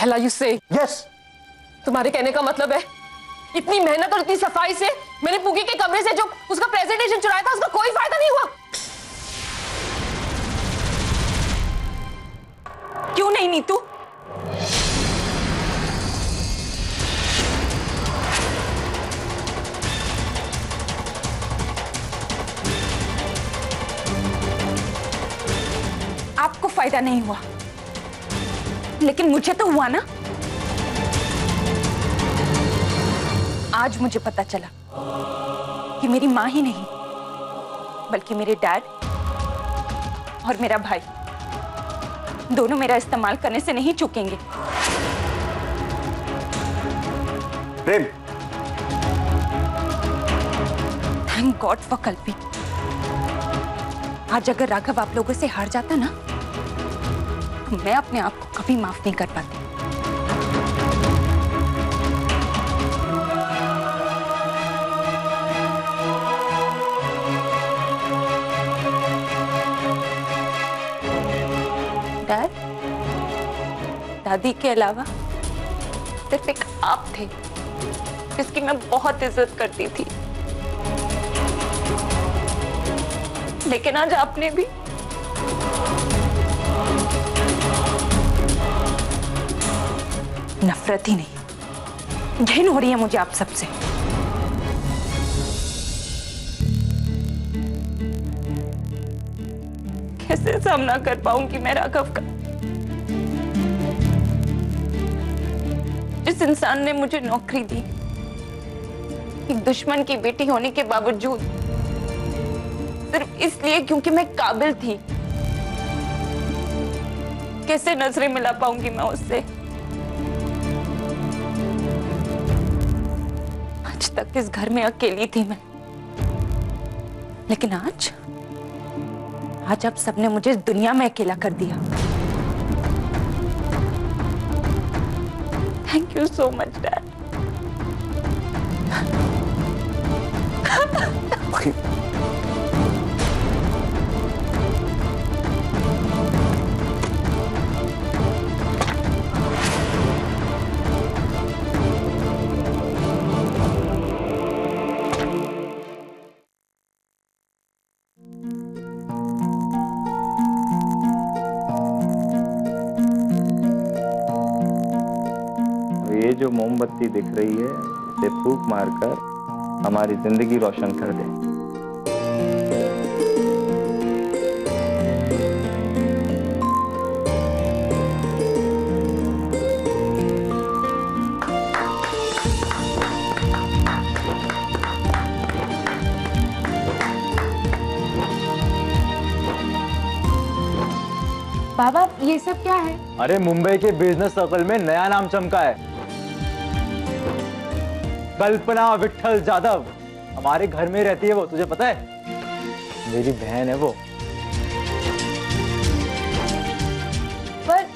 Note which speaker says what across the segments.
Speaker 1: hell are you saying?
Speaker 2: Yes.
Speaker 1: तुम्हारे कहने का मतलब है इतनी मेहनत और इतनी सफाई से मैंने पुगी के कमरे से जो उसका प्रेजेंटेशन चुराया था उसका कोई फायदा नहीं हुआ? क्यों नहीं नीतू? आपको फायदा नहीं हुआ, लेकिन मुझे तो हुआ ना। आज मुझे पता चला कि मेरी माँ ही नहीं बल्कि मेरे डैड और मेरा भाई दोनों मेरा इस्तेमाल करने से नहीं चूकेंगे।
Speaker 2: प्रेम,
Speaker 1: थैंक गॉड फॉर कल्पी। आज अगर राघव आप लोगों से हार जाता ना तो मैं अपने आप को कभी माफ नहीं कर पाती। डैड, दादी के अलावा सिर्फ एक आप थे जिसकी मैं बहुत इज्जत करती थी, लेकिन आज आपने भी नफरत ही नहीं, घिन हो रही है मुझे आप सबसे। कैसे सामना कर पाऊंगी मैं राघव का? जिस इंसान ने मुझे नौकरी दी, एक दुश्मन की बेटी होने के बावजूद, सिर्फ इसलिए क्योंकि मैं काबिल थी। कैसे नजरें मिला पाऊंगी मैं उससे? आज तक इस घर में अकेली थी मैं, लेकिन आज आप सबने मुझे इस दुनिया में अकेला कर दिया। Thank you so much dad.
Speaker 2: ये जो मोमबत्ती दिख रही है इसे फूंक मारकर हमारी जिंदगी रोशन कर दे।
Speaker 3: बाबा ये सब क्या है?
Speaker 4: अरे मुंबई के बिजनेस सर्कल में नया नाम चमका है, कल्पना विट्ठल जाधव। हमारे घर में रहती है वो, तुझे पता है? मेरी बहन है वो।
Speaker 3: पर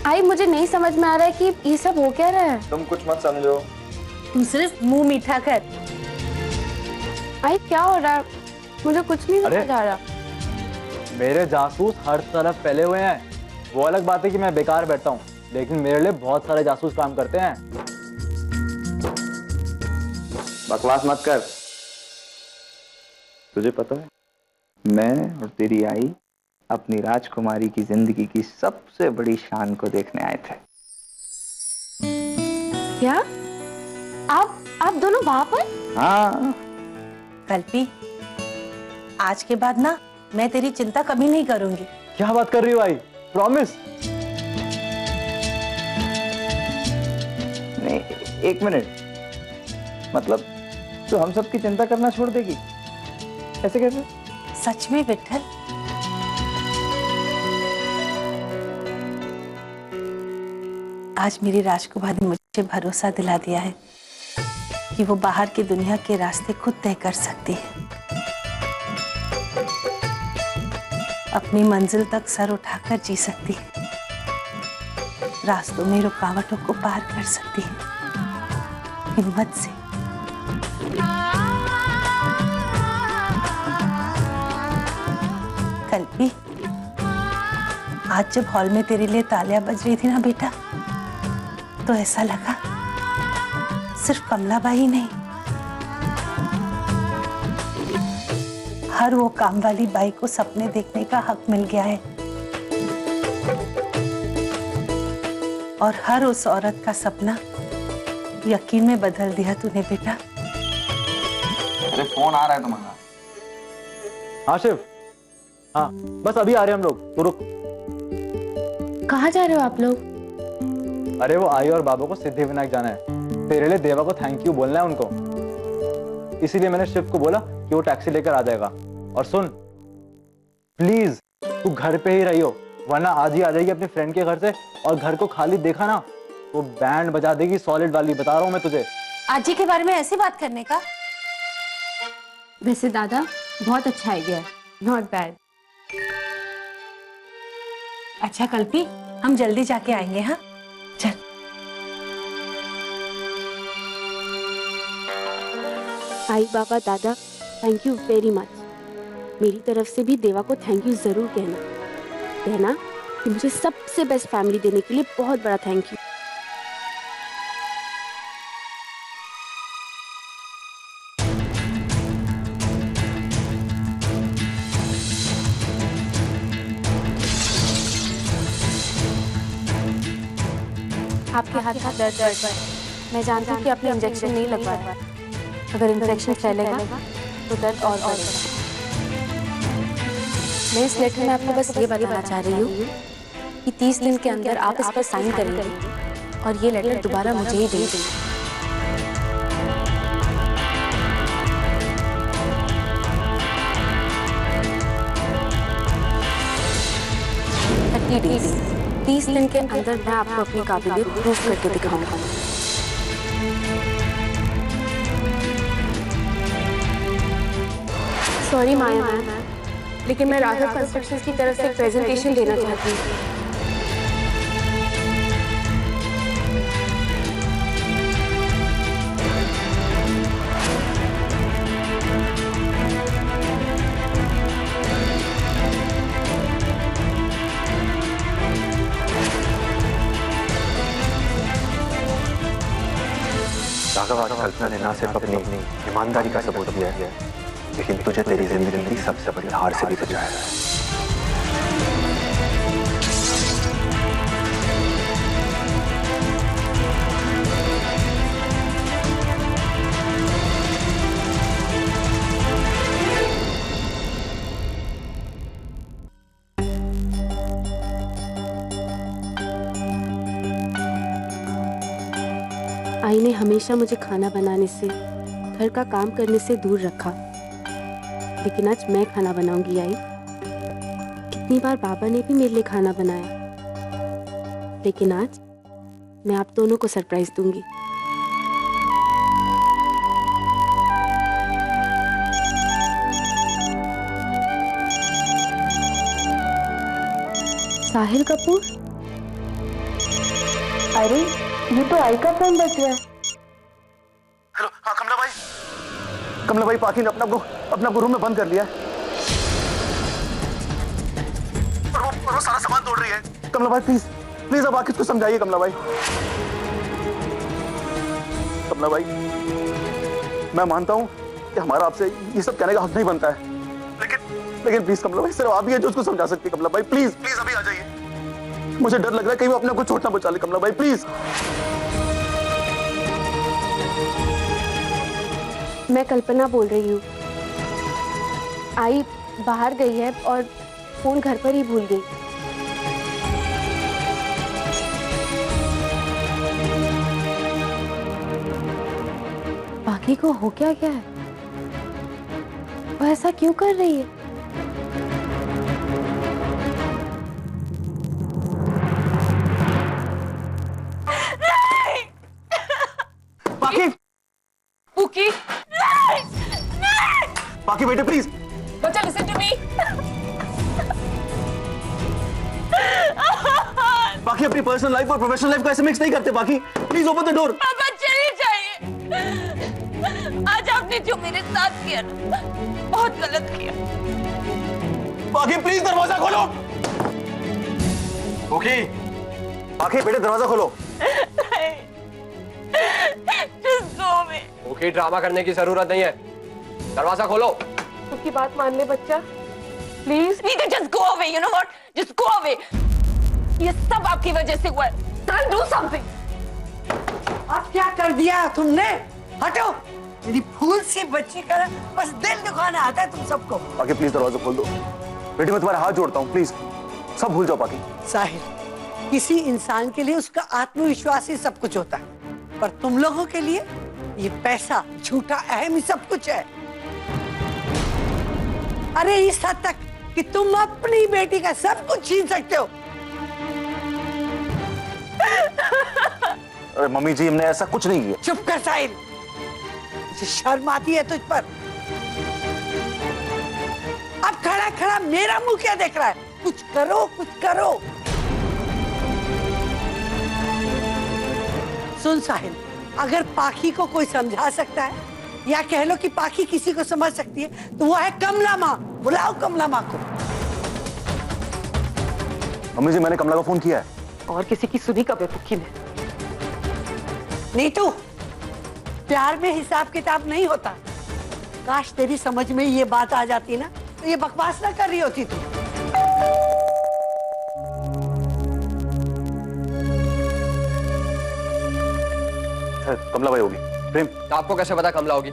Speaker 3: आई मुझे नहीं समझ में आ रहा है कि ये सब हो क्या रहा है।
Speaker 2: तुम कुछ मत समझो,
Speaker 3: तुम सिर्फ मुंह मीठा कर। आई क्या हो रहा है? मुझे कुछ नहीं समझ आ रहा।
Speaker 4: मेरे जासूस हर तरफ फैले हुए हैं। वो अलग बात है कि मैं बेकार बैठता हूँ, लेकिन मेरे लिए बहुत सारे जासूस काम करते हैं।
Speaker 2: बकवास मत कर। तुझे पता है, मैं और तेरी आई अपनी राजकुमारी की जिंदगी की सबसे बड़ी शान को देखने आए थे।
Speaker 3: क्या? आप दोनों वहां पर?
Speaker 2: हाँ।
Speaker 5: कल्पी, आज के बाद ना मैं तेरी चिंता कभी नहीं करूंगी।
Speaker 4: क्या बात कर रही हो आई? प्रॉमिस?
Speaker 2: नहीं, एक मिनट, मतलब तो हम सब की चिंता करना छोड़ देगी? ऐसे कैसे?
Speaker 5: सच में विट्ठल? आज मेरी राजकुमारी ने मुझे भरोसा दिला दिया है कि वो बाहर की दुनिया के रास्ते खुद तय कर सकती है, अपनी मंजिल तक सर उठाकर जी सकती है, रास्तों में रुकावटों को पार कर सकती है हिम्मत से। कल्पी, आज जब हॉल में तेरे लिए तालियां बज रही थी ना बेटा, तो ऐसा लगा सिर्फ कमलाबाई नहीं, हर वो काम वाली बाई को सपने देखने का हक मिल गया है, और हर उस औरत का सपना यकीन में बदल दिया तूने बेटा।
Speaker 2: अरे फोन आ रहा है तुम्हारा।
Speaker 4: हाँ शिव, हाँ बस अभी आ रहे हैं हम लोग, तो रुक।
Speaker 3: कहाँ जा रहे हो आप लोग?
Speaker 4: अरे वो आई और बाबा को सिद्धिविनायक जाना है, तेरे लिए देवा को थैंक यू बोलना है उनको, इसीलिए मैंने शिव को बोला कि वो टैक्सी लेकर आ जाएगा। और सुन प्लीज तू घर पे ही रहियो, वरना आज ही आ जाएगी अपने फ्रेंड के घर से, और घर को खाली देखा ना वो बैंड बजा देगी सॉलिड वाली, बता रहा हूँ मैं तुझे।
Speaker 5: आजी के बारे में ऐसी बात करने का?
Speaker 3: वैसे दादा बहुत अच्छा आइडिया है, नॉट बैड।
Speaker 5: अच्छा कल्पी, हम जल्दी जाके आएंगे। हाँ चल।
Speaker 6: आई बाबा दादा थैंक यू वेरी मच। मेरी तरफ से भी देवा को थैंक यू जरूर कहना कि मुझे सबसे बेस्ट फैमिली देने के लिए बहुत बड़ा थैंक यू। आपके हाथ का दर्द मैं जानती हूँ कि आपने इंजेक्शन नहीं लगवाया, अगर इन्फेक्शन फैलेगा तो दर्द और बढ़ेगा। मैं इस लेटर में आपको बस ये बताना चाह रही हूँ कि 30 दिन के अंदर आप इस पर साइन करेंगे और ये लेटर दोबारा मुझे ही दे देंगे। डेज 30 दिन के अंदर मैं आपको अपनी काबिलियत प्रूव करके दिखाऊंगा। सॉरी माया मैम, लेकिन मैं राघव कंस्ट्रक्शंस की तरफ से एक प्रेजेंटेशन देना चाहती हूँ।
Speaker 7: राघव, आज कल्पना ने ना सिर्फ अपनी ईमानदारी का सबूत दिया है, लेकिन तुझे तेरी जिंदगी की सबसे बड़ी हार से भी बचाया है।
Speaker 6: आई ने हमेशा मुझे खाना बनाने से, घर का काम करने से दूर रखा, लेकिन आज मैं खाना बनाऊंगी। आई, कितनी बार बाबा ने भी मेरे लिए खाना बनाया, लेकिन आज मैं आप दोनों को सरप्राइज दूंगी। साहिल कपूर? अरे ये तो आई का फोन बज रहा है।
Speaker 7: हेलो, हाँ कमला भाई। कमला भाई, पाखी ने अपना को रूम में बंद कर लिया है और वो सारा सामान तोड़ रही है। कमला भाई प्लीज प्लीज अब आके इसको समझाइए। कमला भाई, कमला भाई, मैं मानता हूँ कि हमारा आपसे ये सब कहने का हक नहीं बनता है, लेकिन प्लीज कमला भाई, सिर्फ आप ही है जो उसको समझा सकती है। कमला भाई प्लीज प्लीज अभी आ जाइए, मुझे डर लग रहा है कहीं वो अपने को चोट ना पहुंचा ले। कमला भाई प्लीज।
Speaker 6: मैं कल्पना बोल रही हूँ। आई बाहर गई है और फोन घर पर ही भूल गई। बाकी को हो क्या है? वो ऐसा क्यों कर रही है?
Speaker 7: पाखी,
Speaker 1: पुकी,
Speaker 7: पाखी बेटे प्लीज।
Speaker 1: बच्चा लिसन टू मी।
Speaker 7: बाकी अपनी पर्सनल लाइफ और प्रोफेशनल लाइफ को ऐसे मिक्स नहीं करते। बाकी प्लीज ओपन द डोर।
Speaker 1: पापा चली जाइए। आज आपने जो मेरे साथ किया ना, बहुत गलत किया।
Speaker 7: बाकी प्लीज दरवाजा खोलो। ओके बाकी बेटे दरवाजा खोलो।
Speaker 8: कोई ड्रामा करने की जरूरत नहीं है, दरवाजा खोलो।
Speaker 3: उसकी बात मान ले बच्चा, please.
Speaker 1: Neetu, just go away, you know what? Just go away. ये सब आपकी वजह से हुआ है। Son, do something.
Speaker 9: अब क्या कर दिया तुमने? हटो, मेरी फूल सी बच्ची का बस दिल दुखाना आता है तुम सबको।
Speaker 7: पाकी प्लीज दरवाजा खोल दो। बेटी मैं तुम्हारे हाथ जोड़ता हूँ, प्लीज सब भूल जाओ पाकी।
Speaker 9: साहिल, किसी इंसान के लिए उसका आत्मविश्वास ही सब कुछ होता है, पर तुम लोगों के लिए ये पैसा, झूठा अहम ही सब कुछ है। अरे इस हद तक कि तुम अपनी बेटी का सब कुछ छीन सकते हो।
Speaker 7: अरे मम्मी जी, हमने ऐसा कुछ नहीं किया।
Speaker 9: चुप कर साहिल, मुझे शर्म आती है तुझ पर। अब खड़ा खड़ा मेरा मुंह क्या देख रहा है? कुछ करो, कुछ करो। सुन साहिल, अगर पाखी को कोई समझा सकता है या कह लो कि पाखी किसी को समझ सकती है तो वो है कमला माँ। बुलाओ कमला माँ को।
Speaker 7: मम्मी जी, मैंने कमला को फोन किया है।
Speaker 3: और किसी की सुनी कब है पुक्की ने?
Speaker 9: नीतू, प्यार में हिसाब किताब नहीं होता। काश तेरी समझ में ये बात आ जाती ना, तो ये बकवास ना कर रही होती तू।
Speaker 7: कमला भाई होगी। प्रेम,
Speaker 8: आपको कैसे पता कमला होगी?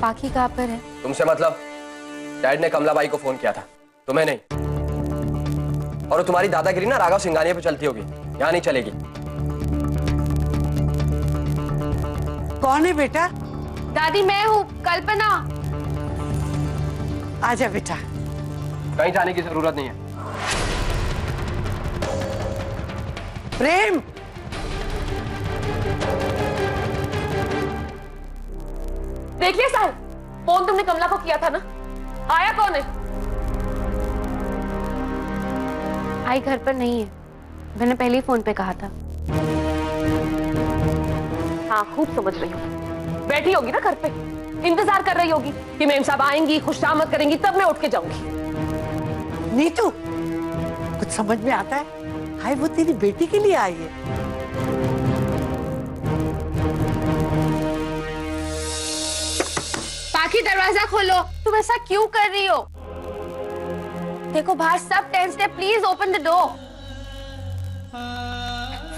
Speaker 6: पाखी कहाँ पर है?
Speaker 8: तुमसे मतलब? डैड ने कमला बाई को फोन किया था, तुम्हें नहीं। और तुम्हारी दादागिरी ना राघव सिंघानिया पे चलती होगी, यहाँ नहीं चलेगी।
Speaker 9: कौन है बेटा?
Speaker 3: दादी मैं हूँ, कल्पना।
Speaker 9: आजा बेटा।
Speaker 8: कहीं जाने की जरूरत नहीं है।
Speaker 9: प्रेम,
Speaker 3: देखिए सर, फोन तुमने कमला को किया था ना? आया कौन है?
Speaker 6: आई घर पर नहीं है, मैंने पहले ही फोन पे कहा था।
Speaker 3: हाँ, खूब समझ रही हूँ। बैठी होगी ना घर पे, इंतजार कर रही होगी कि मेम साहब आएंगी, खुशामद करेंगी, तब मैं उठ के जाऊंगी।
Speaker 9: नीतू, कुछ समझ में आता है? हाय, वो तेरी बेटी के लिए आई है।
Speaker 3: पाखी, दरवाजा खोलो। तुम ऐसा क्यों कर रही हो? देखो बाहर सब टेंस है, प्लीज ओपन द डोर।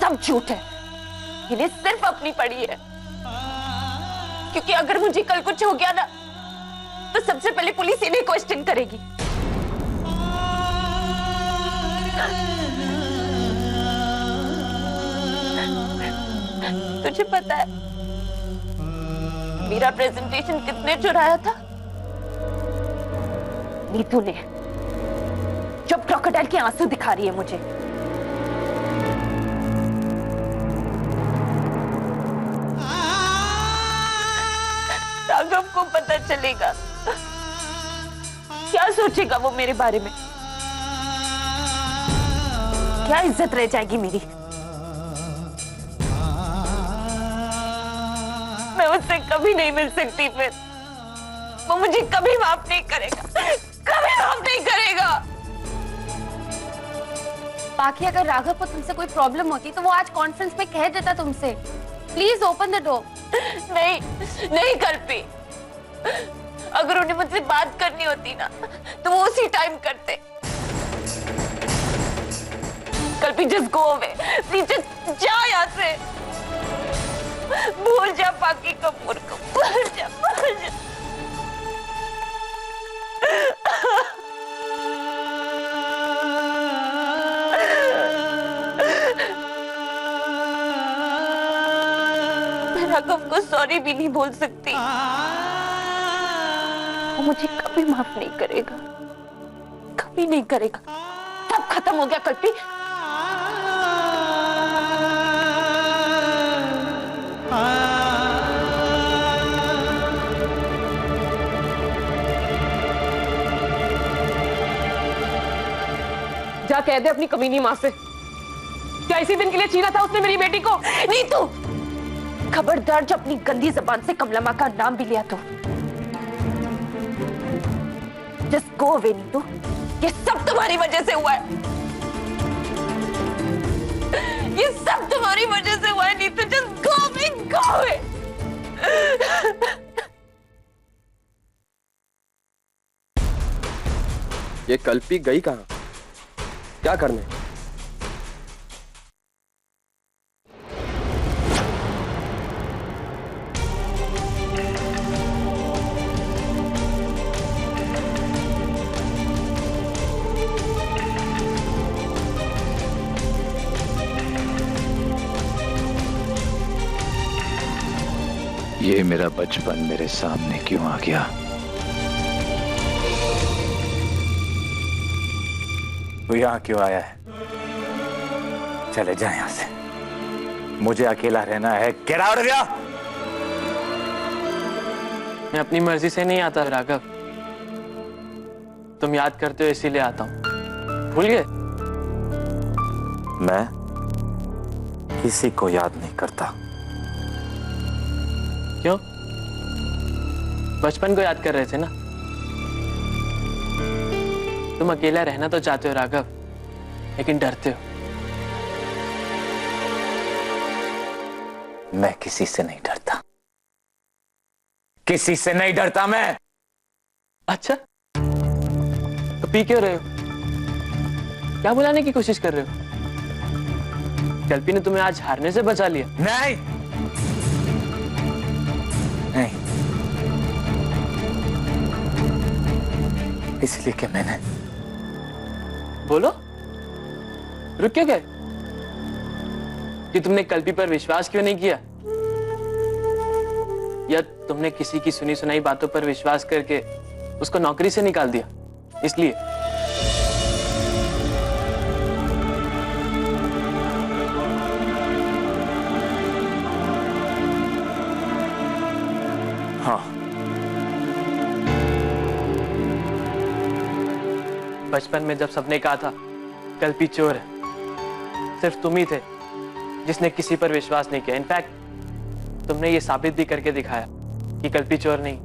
Speaker 1: सब झूठ है, इन्हें सिर्फ अपनी पड़ी है। क्योंकि अगर मुझे कल कुछ हो गया ना, तो सबसे पहले पुलिस इन्हें क्वेश्चन करेगी। तुझे पता है मेरा प्रेजेंटेशन किसने चुराया था? नीतू ने, जब क्रोकोडाइल के आंसू दिखा रही है मुझे। राघव को पता चलेगा, क्या सोचेगा वो मेरे बारे में? क्या इज्जत रह जाएगी मेरी? मैं उससे कभी नहीं मिल सकती फिर। वो मुझे कभी माफ नहीं करेगा, कभी माफ नहीं करेगा।
Speaker 6: बाकी अगर राघव को तुमसे कोई प्रॉब्लम होती तो वो आज कॉन्फ्रेंस में कह देता तुमसे। Please open the door.
Speaker 1: नहीं, नहीं कल्पी, अगर उन्हें मुझसे बात करनी होती ना, तो वो उसी टाइम करते। Kalpi, just go away, please जा यहाँ से। भूल जा पाकी कपूर को, भूल जा, भूल जा। मैं राघव को सॉरी भी नहीं बोल सकती, वो मुझे कभी माफ नहीं करेगा, कभी नहीं करेगा। सब खत्म हो गया कल्पी।
Speaker 3: जाके कह दे अपनी कमीनी माँ से। क्या इसी दिन के लिए छीना था उसने मेरी बेटी को?
Speaker 1: नीतू, खबरदार जब अपनी गंदी जबान से कमला माँ का नाम भी लिया तो। जस्ट गो अवे नीतू, ये सब तुम्हारी वजह से हुआ है। ये सब तुम्हारी वजह से हुआ है Neetu. Just go away, go away.
Speaker 8: ये कल्पी गई कहाँ? क्या करने?
Speaker 2: ये मेरा बचपन मेरे सामने क्यों आ गया?
Speaker 10: तू यहाँ क्यों आया है? चले जा यहाँ से, मुझे अकेला रहना है। Get out of here.
Speaker 11: मैं अपनी मर्जी से नहीं आता राघव, तुम याद करते हो इसीलिए आता हूं। भूल गए?
Speaker 10: मैं किसी को याद नहीं करता।
Speaker 11: क्यों? बचपन को याद कर रहे थे ना? तुम अकेला रहना तो चाहते हो राघव, लेकिन डरते हो।
Speaker 10: मैं किसी से नहीं डरता, किसी से नहीं डरता मैं।
Speaker 11: अच्छा, तो पी क्यों रहे हो? क्या बुलाने की कोशिश कर रहे हो? कल्पी ने तुम्हें आज हारने से बचा लिया।
Speaker 10: नहीं नहीं, इसलिए कि मैंने।
Speaker 11: बोलो, रुक क्यों गए? कि तुमने कल्पी पर विश्वास क्यों नहीं किया? या तुमने किसी की सुनी सुनाई बातों पर विश्वास करके उसको नौकरी से निकाल दिया, इसलिए?
Speaker 10: हाँ,
Speaker 11: बचपन में जब सबने कहा था कल्पी चोर है, सिर्फ तुम ही थे जिसने किसी पर विश्वास नहीं किया। इनफैक्ट तुमने ये साबित भी करके दिखाया कि कल्पी चोर नहीं।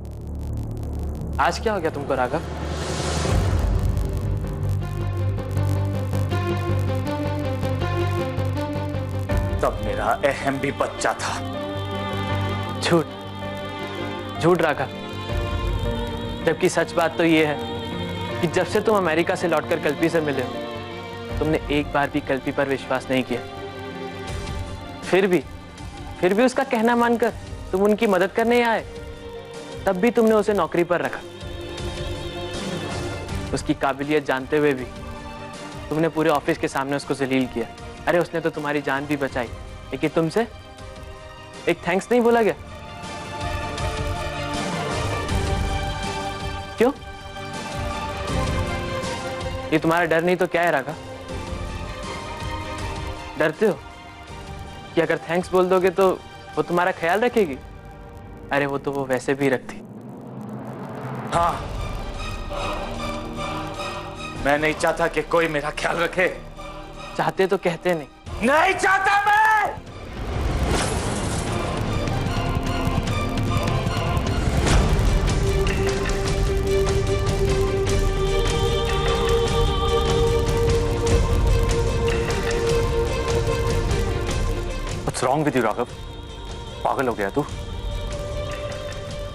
Speaker 11: आज क्या हो गया तुमको राघव?
Speaker 10: तब मेरा अहम भी बच्चा था।
Speaker 11: झूठ, झूठ राघव। जबकि सच बात तो ये है कि जब से तुम अमेरिका से लौटकर कल्पी से मिले हो, तुमने एक बार भी कल्पी पर विश्वास नहीं किया। फिर भी उसका कहना मानकर तुम उनकी मदद करने आए। तब भी तुमने उसे नौकरी पर रखा। उसकी काबिलियत जानते हुए भी तुमने पूरे ऑफिस के सामने उसको जलील किया। अरे उसने तो तुम्हारी जान भी बचाई, लेकिन तुमसे एक थैंक्स नहीं बोला गया। क्यों? ये तुम्हारा डर नहीं तो क्या है राघव? डरते हो कि अगर थैंक्स बोल दोगे तो वो तुम्हारा ख्याल रखेगी? अरे वो तो वो वैसे भी रखती।
Speaker 10: हाँ, मैं नहीं चाहता कि कोई मेरा ख्याल रखे।
Speaker 11: चाहते तो कहते नहीं।
Speaker 10: नहीं चाहता मैं।
Speaker 12: What's wrong with you, Raghav? पागल हो गया तू?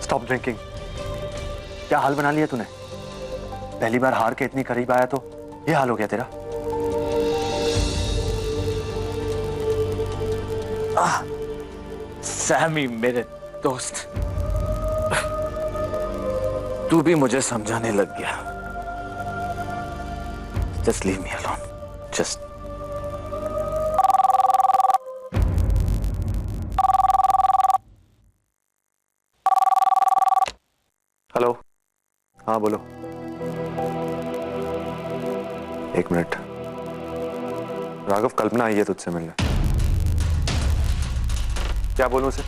Speaker 12: Stop drinking. क्या हाल बना लिया तूने? पहली बार हार के इतनी करीब आया तो ये हाल हो गया तेरा?
Speaker 10: सैमी मेरे दोस्त, तू भी मुझे समझाने लग गया। Just leave me alone. Just.
Speaker 12: Hello, हाँ बोलो। एक मिनट, राघव कल्पना आई है तुझसे मिलने। क्या बोलूं उसे?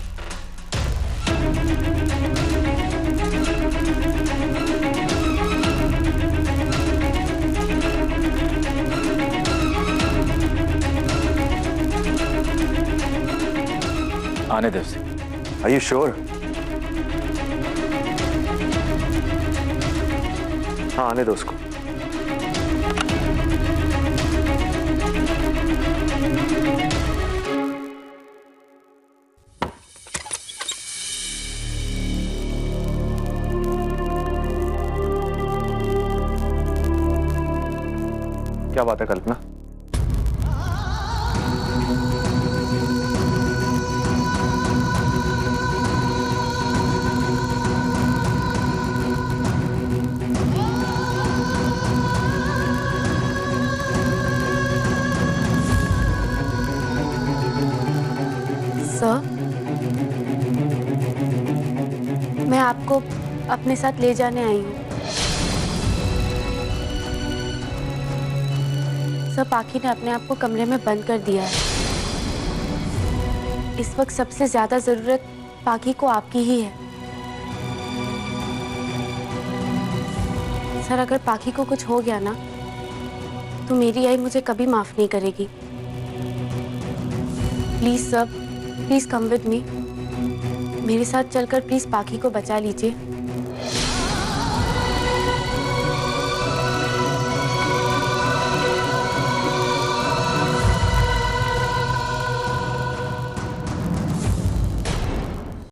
Speaker 10: आने दे उसे।
Speaker 12: Are you sure? हाँ, आने दो उसको। क्या बात है कल्पना?
Speaker 6: सर, मैं आपको अपने साथ ले जाने आई हूँ। सर, पाखी ने अपने आप को कमरे में बंद कर दिया है। इस वक्त सबसे ज्यादा जरूरत पाखी को आपकी ही है। सर, अगर पाखी को कुछ हो गया ना, तो मेरी आई मुझे कभी माफ नहीं करेगी। Please sir, please come with me. मेरे साथ चलकर प्लीज पाखी को बचा लीजिए।